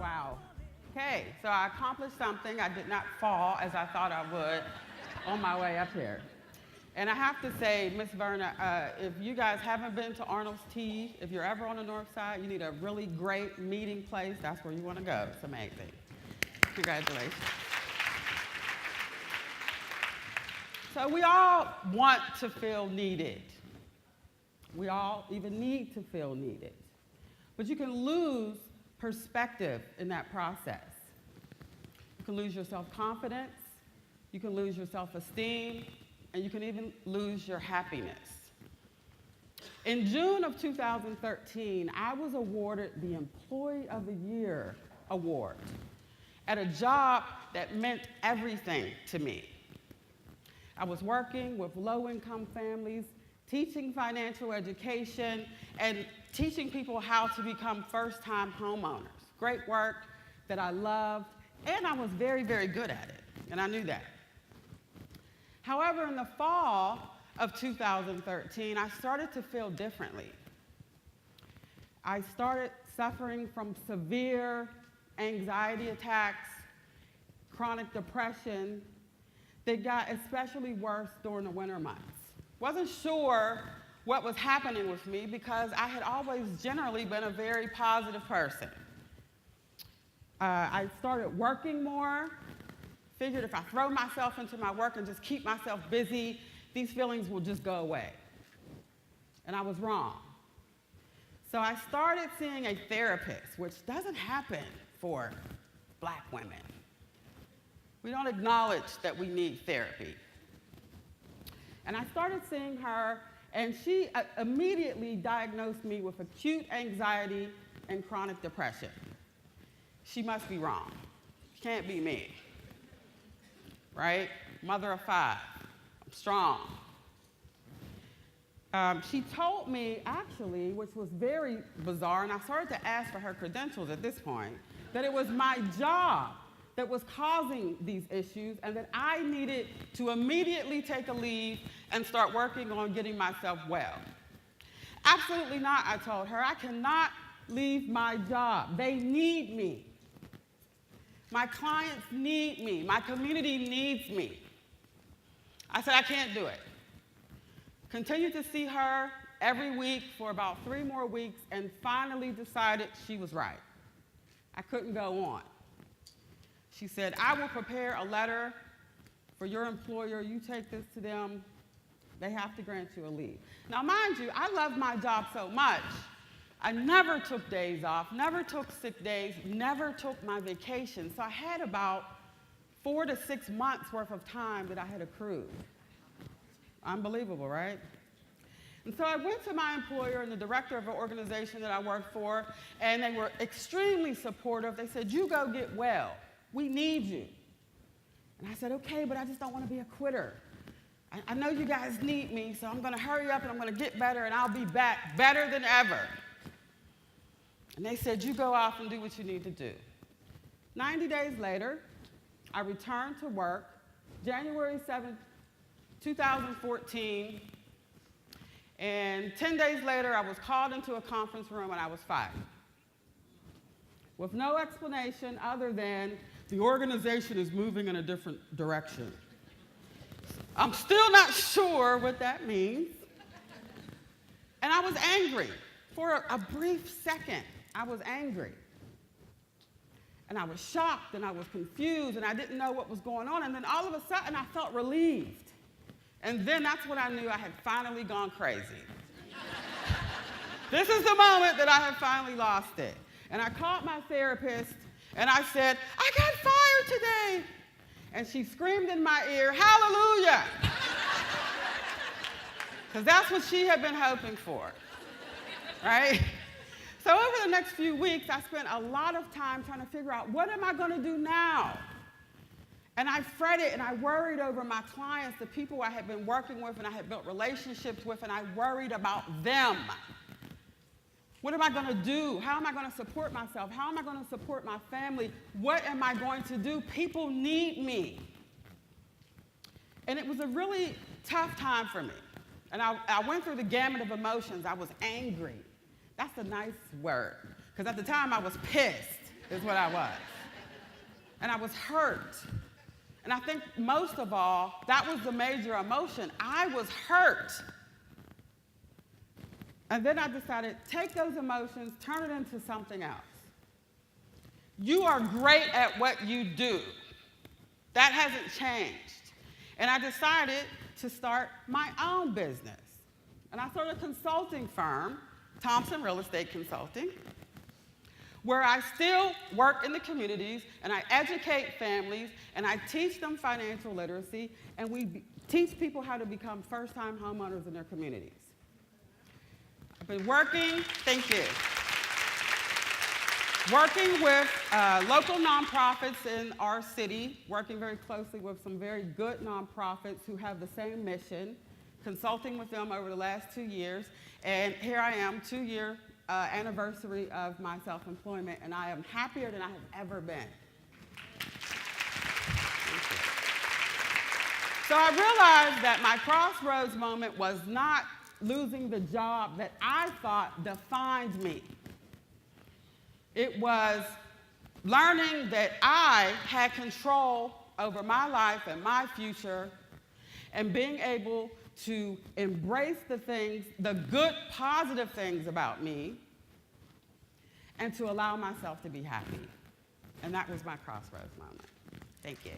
Wow. Okay, so I accomplished something. I did not fall as I thought I would on my way up here. And I have to say, Miss Verna, if you guys haven't been to Arnold's Tea, if you're ever on the north side, you need a really great meeting place. That's where you want to go. It's amazing. Congratulations. So we all want to feel needed. We all even need to feel needed. But you can lose perspective in that process. You can lose your self-confidence, you can lose your self-esteem, and you can even lose your happiness. In June of 2013, I was awarded the Employee of the Year award at a job that meant everything to me. I was working with low-income families, teaching financial education, and teaching people how to become first-time homeowners. Great work that I loved, and I was very, very good at it, and I knew that. However, in the fall of 2013, I started to feel differently. I started suffering from severe anxiety attacks, chronic depression, that got especially worse during the winter months. Wasn't sure what was happening with me because I had always generally been a very positive person. I started working more, figured if I throw myself into my work and just keep myself busy, these feelings will just go away. And I was wrong. So I started seeing a therapist, which doesn't happen for Black women. We don't acknowledge that we need therapy. And I started seeing her, and she immediately diagnosed me with acute anxiety and chronic depression. She must be wrong. Can't be me. Right? Mother of 5. I'm strong. She told me, actually, which was very bizarre, and I started to ask for her credentials at this point, that it was my job that was causing these issues and that I needed to immediately take a leave and start working on getting myself well. Absolutely not, I told her. I cannot leave my job. They need me. My clients need me. My community needs me. I said, I can't do it. Continued to see her every week for about 3 more weeks and finally decided she was right. I couldn't go on. She said, I will prepare a letter for your employer. You take this to them. They have to grant you a leave. Now, mind you, I love my job so much. I never took days off, never took sick days, never took my vacation. So I had about 4 to 6 months worth of time that I had accrued. Unbelievable, right? And so I went to my employer and the director of an organization that I worked for, and they were extremely supportive. They said, you go get well. We need you. And I said, okay, but I just don't want to be a quitter. I know you guys need me, so I'm going to hurry up and I'm going to get better and I'll be back better than ever. And they said, you go off and do what you need to do. 90 days later, I returned to work, January 7th, 2014, and 10 days later, I was called into a conference room and I was fired. With no explanation other than the organization is moving in a different direction. I'm still not sure what that means. And I was angry. For a brief second, I was angry. And I was shocked and I was confused and I didn't know what was going on. And then all of a sudden, I felt relieved. And then that's when I knew I had finally gone crazy. This is the moment that I had finally lost it. And I called my therapist and I said, I got fired today. And she screamed in my ear, hallelujah. Because that's what she had been hoping for, right? So over the next few weeks, I spent a lot of time trying to figure out, what am I going to do now? And I fretted and I worried over my clients, the people I had been working with and I had built relationships with, and I worried about them. What am I going to do? How am I going to support myself? How am I going to support my family? What am I going to do? People need me. And it was a really tough time for me. And I went through the gamut of emotions. I was angry. That's a nice word, because at the time I was pissed. is what I was. And I was hurt. And I think most of all, that was the major emotion. I was hurt. And then I decided, take those emotions, turn it into something else. You are great at what you do. That hasn't changed. And I decided to start my own business. And I started a consulting firm, Thompson Real Estate Consulting, where I still work in the communities, and I educate families, and I teach them financial literacy, and we teach people how to become first-time homeowners in their communities. I've been working, thank you, working with local nonprofits in our city, working very closely with some very good nonprofits who have the same mission, consulting with them over the last 2 years, and here I am, 2-year anniversary of my self-employment, and I am happier than I have ever been. So I realized that my crossroads moment was not losing the job that I thought defined me. It was learning that I had control over my life and my future, and being able to embrace the things, the good, positive things about me, and to allow myself to be happy. And that was my crossroads moment. Thank you.